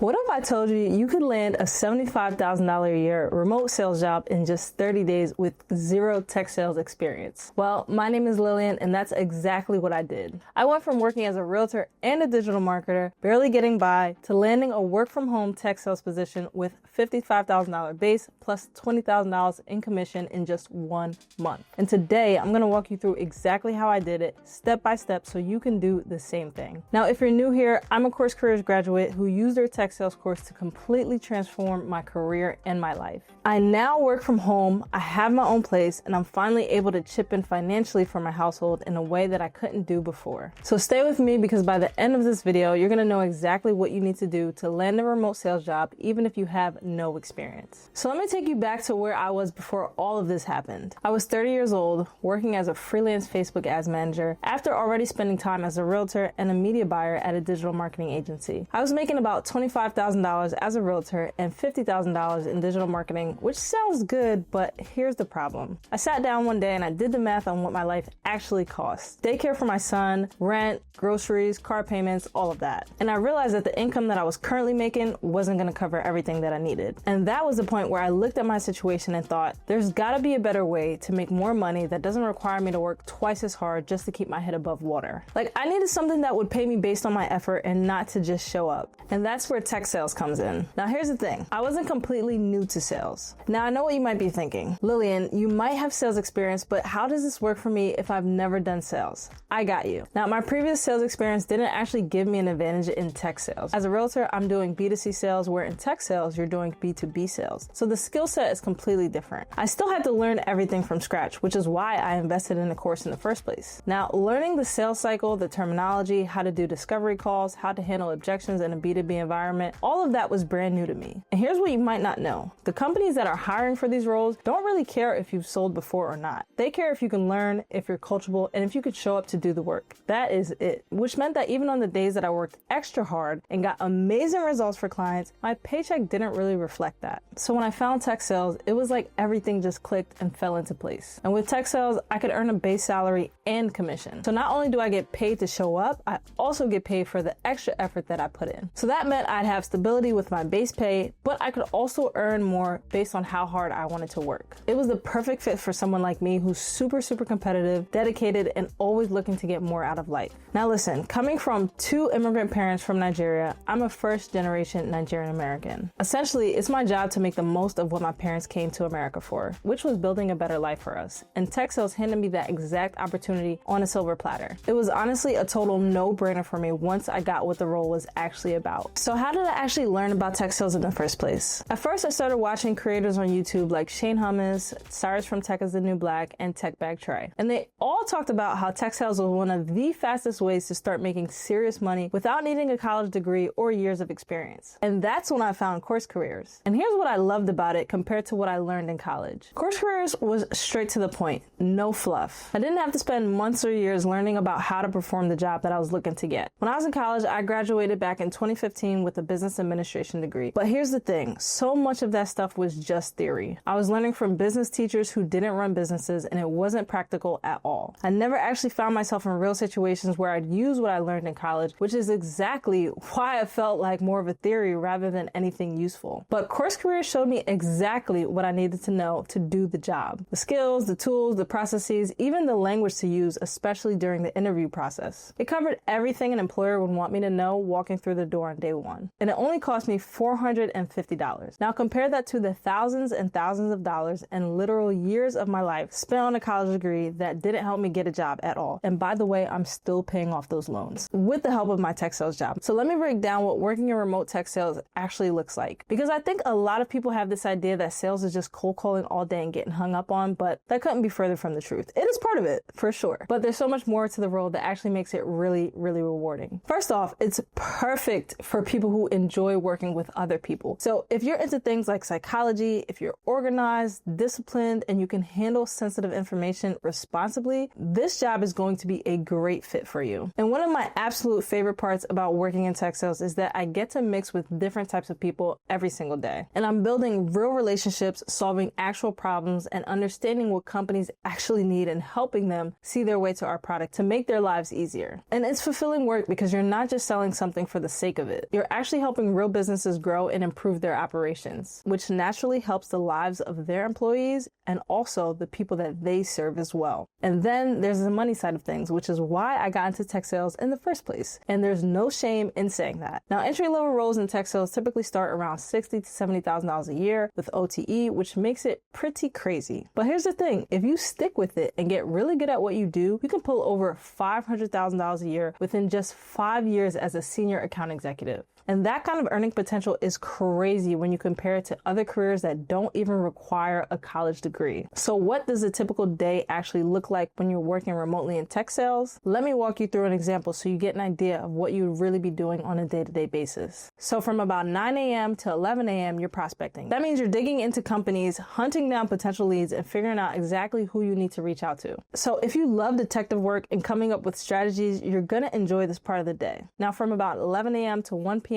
What if I told you you could land a $75,000 a year remote sales job in just 30 days with zero tech sales experience? Well, my name is Lillian, and that's exactly what I did. I went from working as a realtor and a digital marketer, barely getting by, to landing a work-from-home tech sales position with $55,000 base plus $20,000 in commission in just 1 month. And today, I'm going to walk you through exactly how I did it, step by step, so you can do the same thing. Now, if you're new here, I'm a CourseCareers graduate who used their tech sales course to completely transform my career and my life. I now work from home, I have my own place, and I'm finally able to chip in financially for my household in a way that I couldn't do before. So stay with me, because by the end of this video, you're going to know exactly what you need to do to land a remote sales job, even if you have no experience. So let me take you back to where I was before all of this happened. I was 30 years old, working as a freelance Facebook ads manager after already spending time as a realtor and a media buyer at a digital marketing agency. I was making about $25,000 as a realtor and $50,000 in digital marketing, which sounds good, but here's the problem. I sat down one day and I did the math on what my life actually costs. Daycare for my son, rent, groceries, car payments, all of that. And I realized that the income that I was currently making wasn't going to cover everything that I needed. And that was the point where I looked at my situation and thought, there's got to be a better way to make more money that doesn't require me to work twice as hard just to keep my head above water. Like, I needed something that would pay me based on my effort and not to just show up. And that's where tech sales comes in. Now, here's the thing. I wasn't completely new to sales. Now, I know what you might be thinking. Lillian, you might have sales experience, but how does this work for me if I've never done sales? I got you. Now, my previous sales experience didn't actually give me an advantage in tech sales. As a realtor, I'm doing B2C sales, where in tech sales, you're doing B2B sales. So the skill set is completely different. I still had to learn everything from scratch, which is why I invested in the course in the first place. Now, learning the sales cycle, the terminology, how to do discovery calls, how to handle objections in a B2B environment, all of that was brand new to me. And here's what you might not know. The companies that are hiring for these roles don't really care if you've sold before or not. They care if you can learn, if you're coachable, and if you could show up to do the work. That is it. Which meant that even on the days that I worked extra hard and got amazing results for clients, my paycheck didn't really reflect that. So when I found tech sales, it was like everything just clicked and fell into place. And with tech sales, I could earn a base salary and commission. So not only do I get paid to show up, I also get paid for the extra effort that I put in. So that meant I'd have stability with my base pay, but I could also earn more based on how hard I wanted to work. It was the perfect fit for someone like me who's super competitive, dedicated, and always looking to get more out of life. Now listen, coming from 2 immigrant parents from Nigeria, I'm a first-generation Nigerian American. Essentially, it's my job to make the most of what my parents came to America for, which was building a better life for us. And tech sales handed me that exact opportunity on a silver platter. It was honestly a total no-brainer for me once I got what the role was actually about. So how did I actually learn about tech sales in the first place? At first, I started watching creators on YouTube like Shane Hummus, Cyrus from Tech is the New Black, and Tech Bag Trey. And they all talked about how tech sales was one of the fastest ways to start making serious money without needing a college degree or years of experience. And that's when I found CourseCareers. And here's what I loved about it compared to what I learned in college. CourseCareers was straight to the point, no fluff. I didn't have to spend months or years learning about how to perform the job that I was looking to get. When I was in college, I graduated back in 2015 with a business administration degree. But here's the thing, so much of that stuff was just theory. I was learning from business teachers who didn't run businesses, and it wasn't practical at all. I never actually found myself in real situations where I'd use what I learned in college, which is exactly why I felt like more of a theory rather than anything useful. But CourseCareers showed me exactly what I needed to know to do the job. The skills, the tools, the processes, even the language to use, especially during the interview process. It covered everything an employer would want me to know walking through the door on day one. And it only cost me $450. Now compare that to the thousands and thousands of dollars and literal years of my life spent on a college degree that didn't help me get a job at all. And by the way, I'm still paying off those loans with the help of my tech sales job. So let me break down what working in remote tech sales actually looks like. Because I think a lot of people have this idea that sales is just cold calling all day and getting hung up on, but that couldn't be further from the truth. It is part of it, for sure. But there's so much more to the role that actually makes it really rewarding. First off, it's perfect for people who enjoy working with other people. So if you're into things like psychology, if you're organized, disciplined, and you can handle sensitive information responsibly, this job is going to be a great fit for you. And one of my absolute favorite parts about working in tech sales is that I get to mix with different types of people every single day. And I'm building real relationships, solving actual problems, and understanding what companies actually need and helping them see their way to our product to make their lives easier. And it's fulfilling work because you're not just selling something for the sake of it. You're actually actually helping real businesses grow and improve their operations, which naturally helps the lives of their employees and also the people that they serve as well. And then there's the money side of things, which is why I got into tech sales in the first place. And there's no shame in saying that. Now, entry-level roles in tech sales typically start around $60,000 to $70,000 a year with OTE, which makes it pretty crazy. But here's the thing, if you stick with it and get really good at what you do, you can pull over $500,000 a year within just 5 years as a senior account executive. And that kind of earning potential is crazy when you compare it to other careers that don't even require a college degree. So what does a typical day actually look like when you're working remotely in tech sales? Let me walk you through an example so you get an idea of what you'd really be doing on a day-to-day basis. So from about 9 a.m. to 11 a.m., you're prospecting. That means you're digging into companies, hunting down potential leads, and figuring out exactly who you need to reach out to. So if you love detective work and coming up with strategies, you're gonna enjoy this part of the day. Now from about 11 a.m. to 1 p.m.,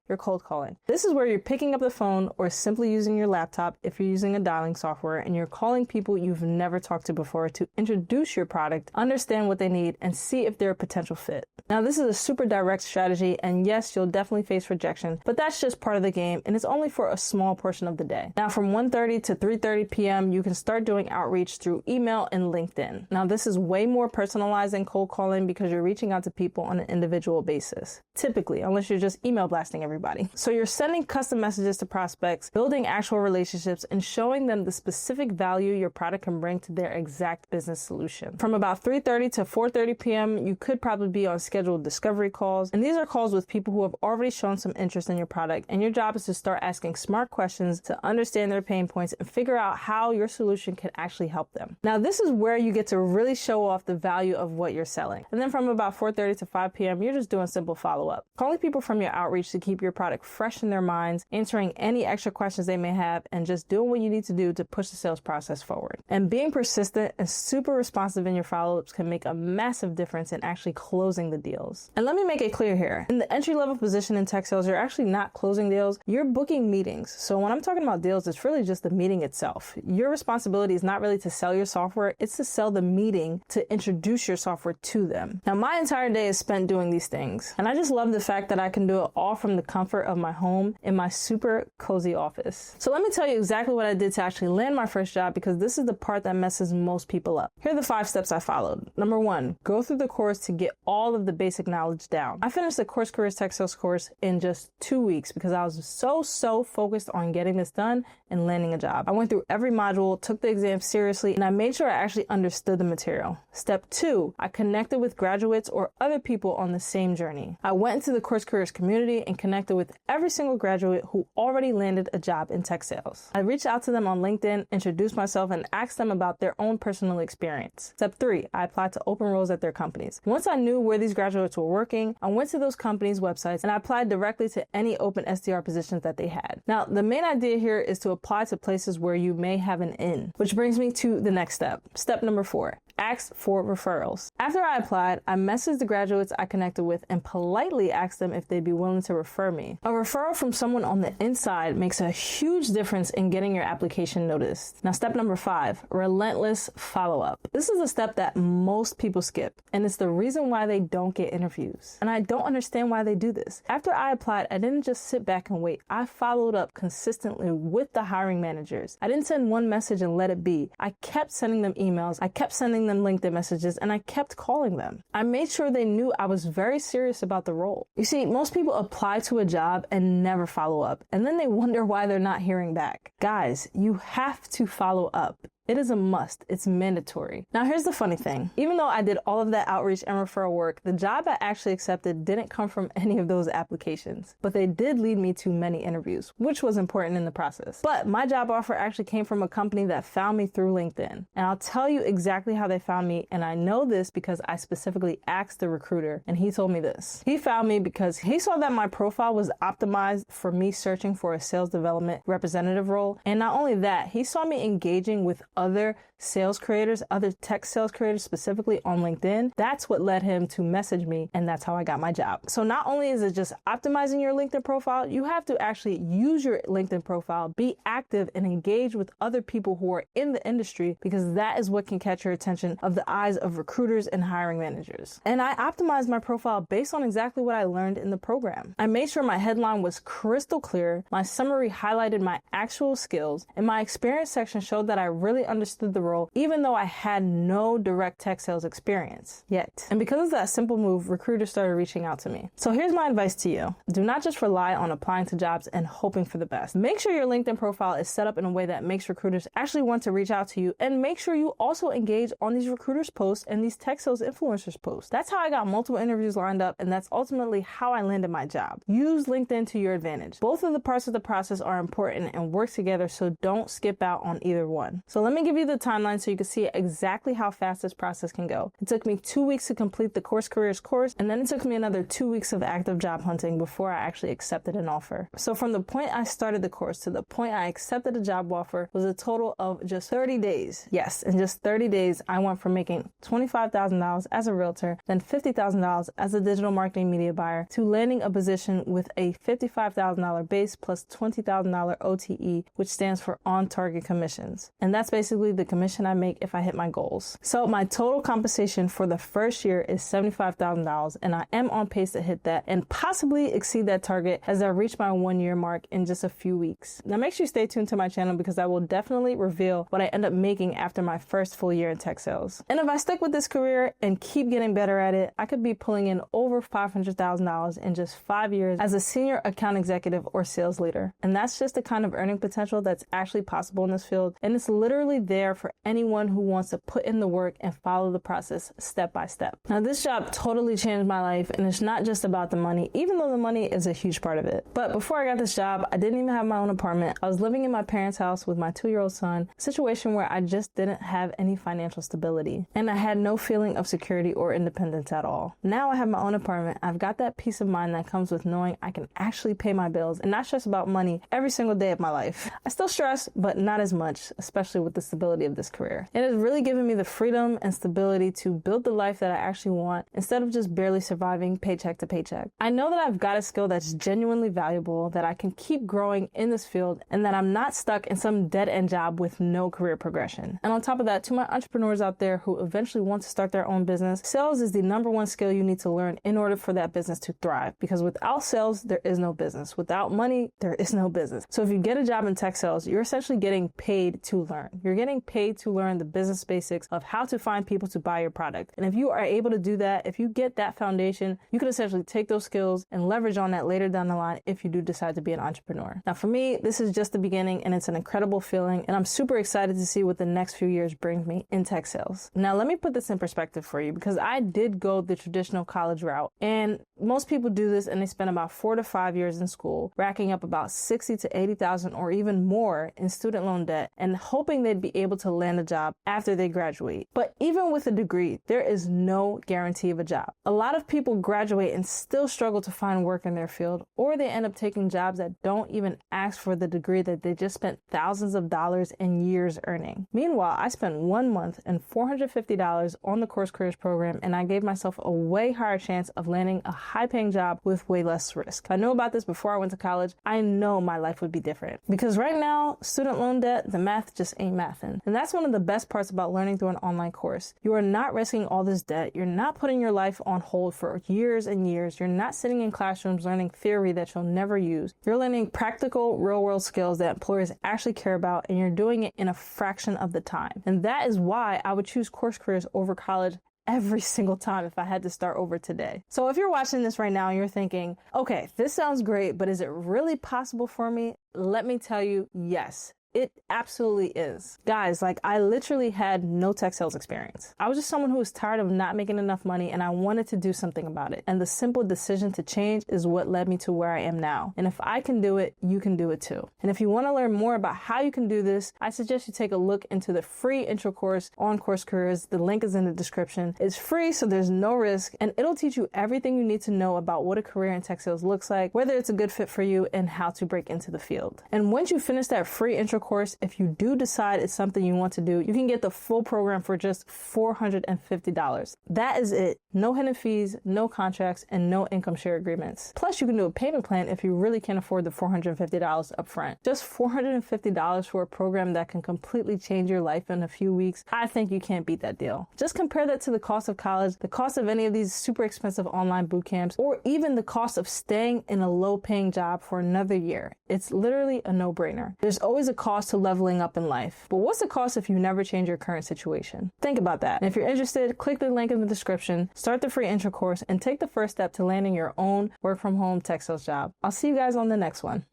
you're cold calling. This is where you're picking up the phone or simply using your laptop if you're using a dialing software, and you're calling people you've never talked to before to introduce your product, understand what they need, and see if they're a potential fit. Now, this is a super direct strategy, and yes, you'll definitely face rejection, but that's just part of the game, and it's only for a small portion of the day. Now, from 1:30 to 3:30 p.m., you can start doing outreach through email and LinkedIn. Now, this is way more personalized than cold calling because you're reaching out to people on an individual basis, typically, unless you're just email blasting everybody. So you're sending custom messages to prospects, building actual relationships, and showing them the specific value your product can bring to their exact business solution. From about 3:30 to 4:30 p.m., you could probably be on scheduled discovery calls, and these are calls with people who have already shown some interest in your product, and your job is to start asking smart questions to understand their pain points and figure out how your solution can actually help them. Now, this is where you get to really show off the value of what you're selling. And then from about 4:30 to 5 p.m., you're just doing simple follow-up, calling people from your outreach to keep your product fresh in their minds, answering any extra questions they may have, and just doing what you need to do to push the sales process forward. And being persistent and super responsive in your follow-ups can make a massive difference in actually closing the deals. And let me make it clear here, in the entry-level position in tech sales, you're actually not closing deals, you're booking meetings. So when I'm talking about deals, it's really just the meeting itself. Your responsibility is not really to sell your software, it's to sell the meeting to introduce your software to them. Now, my entire day is spent doing these things, and I just love the fact that I can do it all from the comfort of my home in my super cozy office. So let me tell you exactly what I did to actually land my first job, because this is the part that messes most people up. Here are the 5 steps I followed. Number 1, go through the course to get all of the basic knowledge down. I finished the CourseCareers Tech Sales course in just 2 weeks because I was so focused on getting this done and landing a job. I went through every module, took the exam seriously, and I made sure I actually understood the material. Step 2, I connected with graduates or other people on the same journey. I went into the CourseCareers community and connected with every single graduate who already landed a job in tech sales. I reached out to them on LinkedIn, introduced myself, and asked them about their own personal experience. Step 3, I applied to open roles at their companies. Once I knew where these graduates were working, I went to those companies' websites and I applied directly to any open SDR positions that they had. Now, the main idea here is to apply to places where you may have an in, which brings me to the next step. Step number 4, ask for referrals. After I applied, I messaged the graduates I connected with and politely asked them if they'd be willing to refer me. A referral from someone on the inside makes a huge difference in getting your application noticed. Now, step number 5, relentless follow-up. This is a step that most people skip, and it's the reason why they don't get interviews. And I don't understand why they do this. After I applied, I didn't just sit back and wait. I followed up consistently with the hiring managers. I didn't send one message and let it be. I kept sending them emails. I kept sending them LinkedIn messages, and I kept calling them. I made sure they knew I was very serious about the role. You see, most people apply to a job and never follow up, and then they wonder why they're not hearing back. Guys, you have to follow up. It is a must. It's mandatory. Now, here's the funny thing. Even though I did all of that outreach and referral work, the job I actually accepted didn't come from any of those applications, but they did lead me to many interviews, which was important in the process. But my job offer actually came from a company that found me through LinkedIn. And I'll tell you exactly how they found me, and I know this because I specifically asked the recruiter, and he told me this. He found me because he saw that my profile was optimized for me searching for a sales development representative role, and not only that, he saw me engaging with other sales creators, other tech sales creators specifically on LinkedIn. That's what led him to message me, and that's how I got my job. So not only is it just optimizing your LinkedIn profile, you have to actually use your LinkedIn profile, be active and engage with other people who are in the industry, because that is what can catch your attention of the eyes of recruiters and hiring managers. And I optimized my profile based on exactly what I learned in the program. I made sure my headline was crystal clear, my summary highlighted my actual skills, and my experience section showed that I really understood the role even though I had no direct tech sales experience yet. And because of that simple move, recruiters started reaching out to me. So here's my advice to you. Do not just rely on applying to jobs and hoping for the best. Make sure your LinkedIn profile is set up in a way that makes recruiters actually want to reach out to you, and make sure you also engage on these recruiters posts and these tech sales influencers posts. That's how I got multiple interviews lined up, and that's ultimately how I landed my job. Use LinkedIn to your advantage. Both of the parts of the process are important and work together, so don't skip out on either one. So let me give you the timeline so you can see exactly how fast this process can go. It took me 2 weeks to complete the CourseCareers course, and then it took me another 2 weeks of active job hunting before I actually accepted an offer. So from the point I started the course to the point I accepted a job offer was a total of just 30 days. Yes, in just 30 days, I went from making $25,000 as a realtor, then $50,000 as a digital marketing media buyer, to landing a position with a $55,000 base plus $20,000 OTE, which stands for on-target commissions. And that's basically the commission I make if I hit my goals. So my total compensation for the first year is $75,000, and I am on pace to hit that and possibly exceed that target as I reach my 1-year mark in just a few weeks. Now make sure you stay tuned to my channel, because I will definitely reveal what I end up making after my first full year in tech sales. And if I stick with this career and keep getting better at it, I could be pulling in over $500,000 in just 5 years as a senior account executive or sales leader. And that's just the kind of earning potential that's actually possible in this field. And it's literally there for anyone who wants to put in the work and follow the process step by step. Now this job totally changed my life, and it's not just about the money, even though the money is a huge part of it. But before I got this job, I didn't even have my own apartment. I was living in my parents' house with my 2-year-old son, a situation where I just didn't have any financial stability, and I had no feeling of security or independence at all. Now I have my own apartment. I've got that peace of mind that comes with knowing I can actually pay my bills and not stress about money every single day of my life. I still stress, but not as much, especially with the stability of this career. It has really given me the freedom and stability to build the life that I actually want instead of just barely surviving paycheck to paycheck. I know that I've got a skill that's genuinely valuable, that I can keep growing in this field, and that I'm not stuck in some dead-end job with no career progression. And on top of that, to my entrepreneurs out there who eventually want to start their own business, sales is the #1 skill you need to learn in order for that business to thrive. Because without sales, there is no business. Without money, there is no business. So if you get a job in tech sales, you're essentially getting paid to learn. You're getting paid to learn the business basics of how to find people to buy your product. And if you are able to do that, if you get that foundation, you can essentially take those skills and leverage on that later down the line if you do decide to be an entrepreneur. Now for me, this is just the beginning, and it's an incredible feeling, and I'm super excited to see what the next few years bring me in tech sales. Now let me put this in perspective for you, because I did go the traditional college route, and most people do this and they spend about 4 to 5 years in school, racking up about $60,000 to $80,000 or even more in student loan debt, and hoping they'd be able to land a job after they graduate. But even with a degree, there is no guarantee of a job. A lot of people graduate and still struggle to find work in their field, or they end up taking jobs that don't even ask for the degree that they just spent thousands of dollars and years earning. Meanwhile, I spent 1 month and $450 on the CourseCareers program, and I gave myself a way higher chance of landing a high-paying job with way less risk. If I knew about this before I went to college, I know my life would be different. Because right now, student loan debt, the math just ain't mathin'. And that's one of the best parts about learning through an online course. You are not risking all this debt. You're not putting your life on hold for years and years. You're not sitting in classrooms learning theory that you'll never use. You're learning practical, real-world skills that employers actually care about, and you're doing it in a fraction of the time. And that is why I would choose CourseCareers over college every single time if I had to start over today. So if you're watching this right now and you're thinking, okay, this sounds great, but is it really possible for me? Let me tell you, yes. It absolutely is. Guys, I literally had no tech sales experience. I was just someone who was tired of not making enough money, and I wanted to do something about it. And the simple decision to change is what led me to where I am now. And if I can do it, you can do it too. And if you want to learn more about how you can do this, I suggest you take a look into the free intro course on CourseCareers. The link is in the description. It's free, so there's no risk, and it'll teach you everything you need to know about what a career in tech sales looks like, whether it's a good fit for you, and how to break into the field. And once you finish that free intro course, if you do decide it's something you want to do, you can get the full program for just $450. That is it. No hidden fees, no contracts, and no income share agreements. Plus, you can do a payment plan if you really can't afford the $450 up front. Just $450 for a program that can completely change your life in a few weeks. I think you can't beat that deal. Just compare that to the cost of college, the cost of any of these super expensive online boot camps, or even the cost of staying in a low-paying job for another year. It's literally a no-brainer. There's always a cost to leveling up in life. But what's the cost if you never change your current situation? Think about that. And if you're interested, click the link in the description, start the free intro course, and take the first step to landing your own work-from-home tech sales job. I'll see you guys on the next one.